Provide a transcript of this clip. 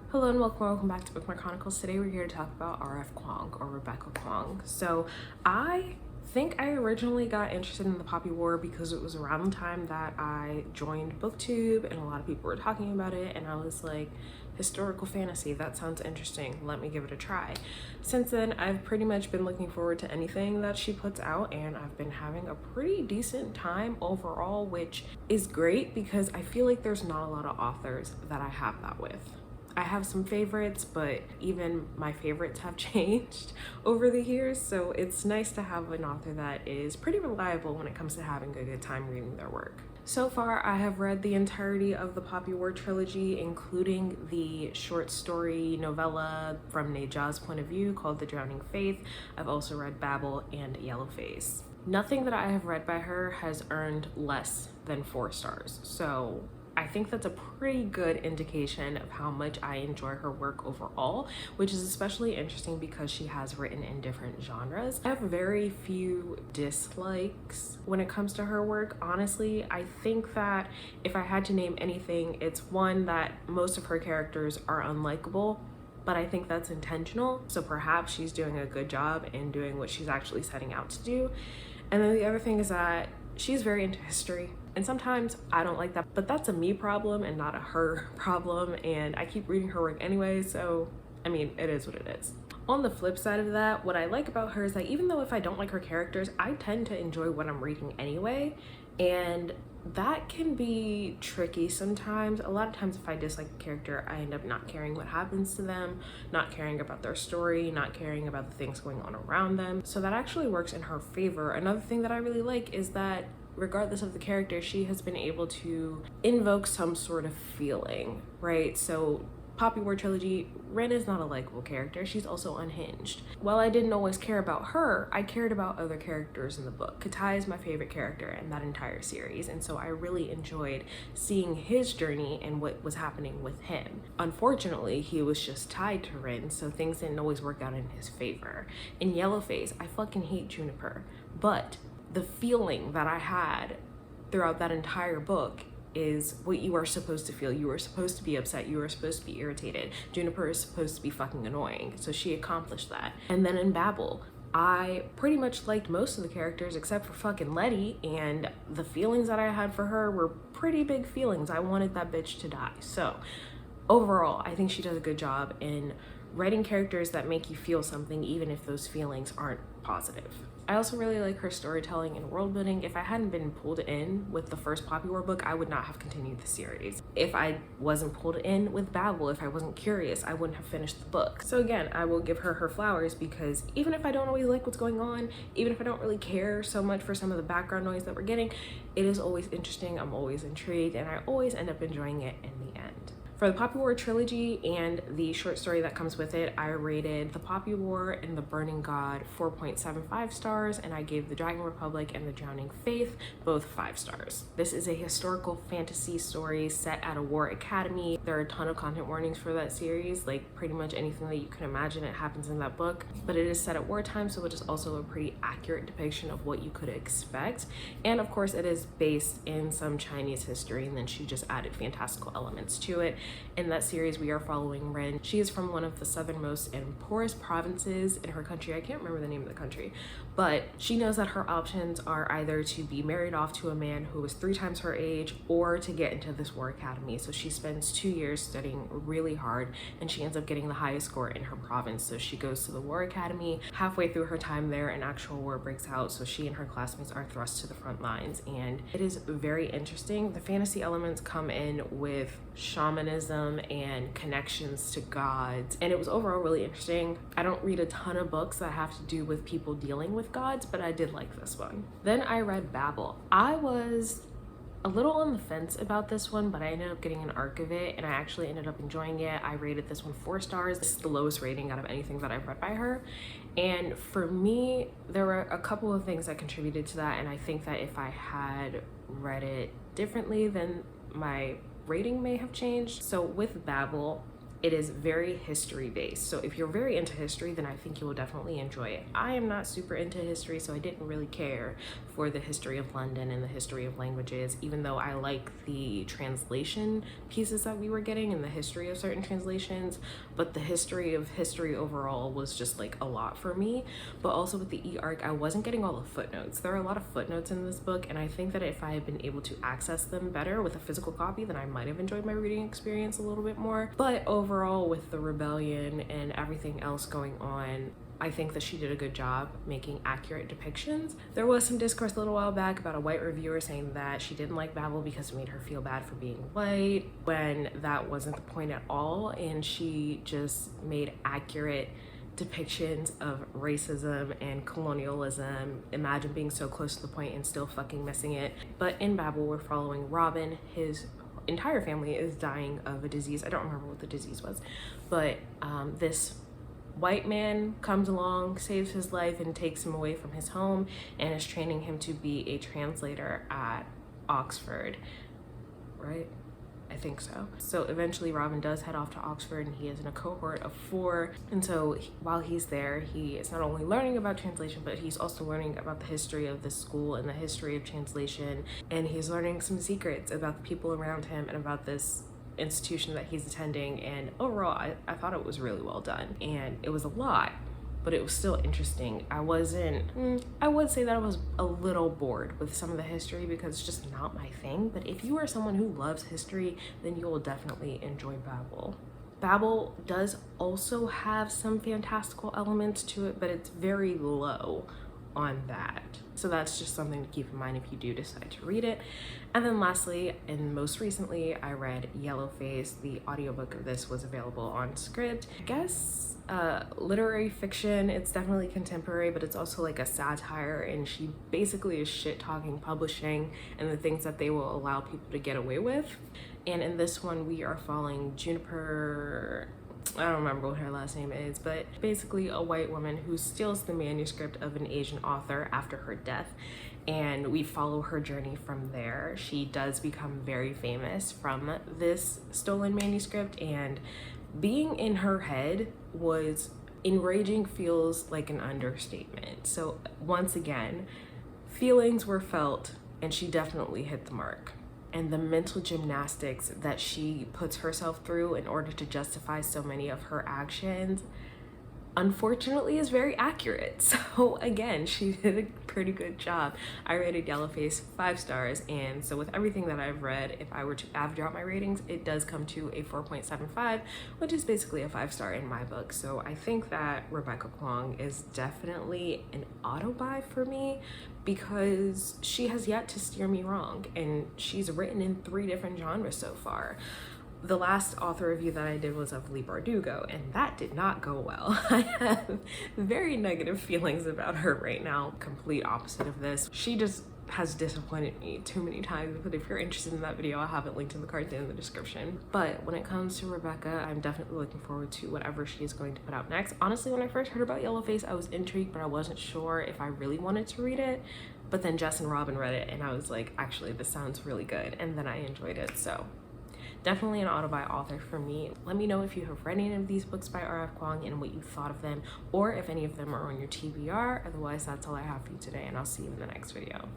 Hello and welcome back to Bookmark Chronicles. Today we're here to talk about R.F. Kuang, or Rebecca Kuang. So I think I originally got interested in the Poppy War because it was around the time that I joined BookTube and a lot of people were talking about it, and I was like, historical fantasy, that sounds interesting, let me give it a try. Since then, I've pretty much been looking forward to anything that she puts out, and I've been having a pretty decent time overall, which is great because I feel like there's not a lot of authors that I have that with. I have some favorites, but even my favorites have changed over the years, so it's nice to have an author that is pretty reliable when it comes to having a good time reading their work. So far, I have read the entirety of the Poppy War trilogy, including the short story novella from Neja's point of view called The Drowning Faith. I've also read Babel and Yellowface. Nothing that I have read by her has earned less than 4 stars, so I think that's a pretty good indication of how much I enjoy her work overall, which is especially interesting because she has written in different genres. I have very few dislikes when it comes to her work. Honestly, I think that if I had to name anything, it's one that most of her characters are unlikable, but I think that's intentional. So perhaps she's doing a good job in doing what she's actually setting out to do. And then the other thing is that she's very into history. And sometimes I don't like that, but that's a me problem and not a her problem. And I keep reading her work anyway, so I mean, it is what it is. On the flip side of that, what I like about her is that even though if I don't like her characters, I tend to enjoy what I'm reading anyway. And that can be tricky sometimes. A lot of times if I dislike a character, I end up not caring what happens to them, not caring about their story, not caring about the things going on around them. So that actually works in her favor. Another thing that I really like is that regardless of the character, she has been able to invoke some sort of feeling, right? So Poppy War trilogy, Ren is not a likable character. She's also unhinged. While I didn't always care about her, I cared about other characters in the book. Katai is my favorite character in that entire series, and so I really enjoyed seeing his journey and what was happening with him. Unfortunately, he was just tied to Ren, so things didn't always work out in his favor. In Yellowface, I fucking hate Juniper, but the feeling that I had throughout that entire book is what you are supposed to feel. You are supposed to be upset. You are supposed to be irritated. Juniper is supposed to be fucking annoying. So she accomplished that. And then in Babel, I pretty much liked most of the characters except for fucking Letty, and the feelings that I had for her were pretty big feelings. I wanted that bitch to die. So overall, I think she does a good job in writing characters that make you feel something even if those feelings aren't positive. I also really like her storytelling and world building. If I hadn't been pulled in with the first Poppy War book, I would not have continued the series. If I wasn't pulled in with Babel, if I wasn't curious, I wouldn't have finished the book. So again, I will give her her flowers because even if I don't always like what's going on, even if I don't really care so much for some of the background noise that we're getting, it is always interesting, I'm always intrigued, and I always end up enjoying it in the end. For the Poppy War trilogy and the short story that comes with it, I rated the Poppy War and the Burning God 4.75 stars, and I gave the Dragon Republic and the Drowning Faith both 5 stars. This is a historical fantasy story set at a war academy. There are a ton of content warnings for that series, like pretty much anything that you can imagine it happens in that book, but it is set at wartime, so it is also a pretty accurate depiction of what you could expect. And of course, it is based in some Chinese history, and then she just added fantastical elements to it. In that series, we are following Ren. She is from one of the southernmost and poorest provinces in her country. I can't remember the name of the country, but she knows that her options are either to be married off to a man who is 3 times her age or to get into this war academy. So she spends 2 years studying really hard, and she ends up getting the highest score in her province. So she goes to the war academy. Halfway through her time there, an actual war breaks out. So she and her classmates are thrust to the front lines, and it is very interesting. The fantasy elements come in with shamanism and connections to gods, and it was overall really interesting. I don't read a ton of books that have to do with people dealing with gods, but I did like this one. Then I read Babel. I was a little on the fence about this one, but I ended up getting an arc of it, and I actually ended up enjoying it. I rated this one 4 stars. This is the lowest rating out of anything that I've read by her, and for me, there were a couple of things that contributed to that, and I think that if I had read it differently, then my rating may have changed. So with Babel, It is very history based. So if you're very into history, then I think you will definitely enjoy it. I am not super into history, so I didn't really care for the history of London and the history of languages, even though I like the translation pieces that we were getting and the history of certain translations. But the history of history overall was just like a lot for me. But also with the e-arc, I wasn't getting all the footnotes. There are a lot of footnotes in this book, and I think that if I had been able to access them better with a physical copy, then I might have enjoyed my reading experience a little bit more. But overall, with the rebellion and everything else going on, I think that she did a good job making accurate depictions. There was some discourse a little while back about a white reviewer saying that she didn't like Babel because it made her feel bad for being white, when that wasn't the point at all, and she just made accurate depictions of racism and colonialism. Imagine being so close to the point and still fucking missing it. But in Babel, we're following Robin. His entire family is dying of a disease. I don't remember what the disease was, but this white man comes along, saves his life, and takes him away from his home and is training him to be a translator at Oxford, right? I think so. So eventually Robin does head off to Oxford, and he is in a cohort of 4. And so while he's there, he is not only learning about translation, but he's also learning about the history of this school and the history of translation. And he's learning some secrets about the people around him and about this institution that he's attending. And overall, I thought it was really well done. And it was a lot, but it was still interesting. I would say that I was a little bored with some of the history because it's just not my thing. But if you are someone who loves history, then you will definitely enjoy Babel. Babel does also have some fantastical elements to it, but it's very low on that. So that's just something to keep in mind if you do decide to read it. And then lastly, and most recently, I read Yellowface. The audiobook of this was available on Script. I guess literary fiction. It's definitely contemporary, but it's also like a satire, and she basically is shit-talking publishing and the things that they will allow people to get away with. And in this one, we are following Juniper, I don't remember what her last name is, but basically a white woman who steals the manuscript of an Asian author after her death, and we follow her journey from there. She does become very famous from this stolen manuscript, and being in her head was enraging, feels like an understatement. So once again, feelings were felt, and she definitely hit the mark. And the mental gymnastics that she puts herself through in order to justify so many of her actions, unfortunately, is very accurate. So again, she did a pretty good job. I rated Yellowface 5 stars, and so with everything that I've read, if I were to average out my ratings, it does come to a 4.75, which is basically a 5-star in my book. So I think that Rebecca Kuang is definitely an auto-buy for me, because she has yet to steer me wrong, and she's written in 3 different genres so far. The last author review that I did was of Lee Bardugo, and that did not go well. I have very negative feelings about her right now. Complete opposite of this. She just has disappointed me too many times, but if you're interested in that video, I'll have it linked in the cards and in the description. But when it comes to Rebecca, I'm definitely looking forward to whatever she is going to put out next. Honestly, when I first heard about Yellowface, I was intrigued, but I wasn't sure if I really wanted to read it. But then Jess and Robin read it, and I was like, actually, this sounds really good, and then I enjoyed it. So definitely an auto-buy author for me. Let me know if you have read any of these books by R.F. Kuang and what you thought of them, or if any of them are on your TBR. Otherwise, that's all I have for you today, and I'll see you in the next video.